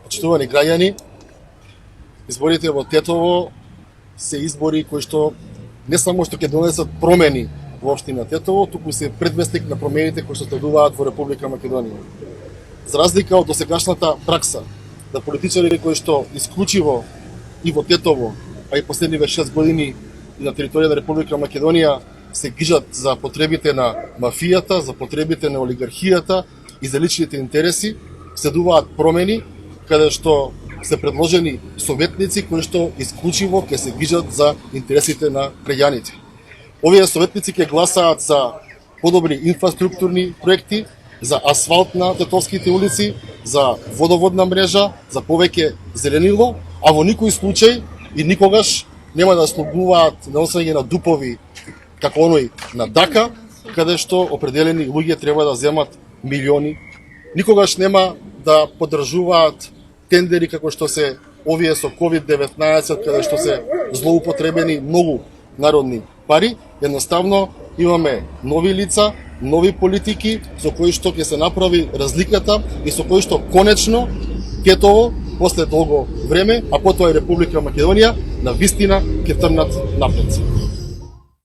Почитувани граѓани, изборите во Тетово се избори кои што не само што ќе донесат промени во општина Тетово, туку се предвестник на промените кои што следуваат во Република Македонија. За разлика од досегашната пракса да политичари кои што исклучиво и во Тетово, а и последниве 6 години и на територија на Република Македонија се грижат за потребите на мафијата, за потребите на олигархијата и за личните интереси, следуваат промени каде што се предложени советници кои што исклучиво ќе се грижат за интересите на граѓаните. Овие советници ќе гласаат за подобри инфраструктурни проекти, за асфалт на тетовските улици, за водоводна мрежа, за повеќе зеленило, а во никој случај и никогаш нема да слугуваат на осваѓање на дупови како оној на Дака, каде што определени луѓе треба да земат милиони. Никогаш нема да поддржуваат тендери како што се овие со COVID-19, каде што се злоупотребени многу народни пари. Едноставно имаме нови лица, нови политики со кои што ќе се направи разликата и со кои што конечно Тетово после долго време, а потоа и Република Македонија на вистина ќе трнат напред.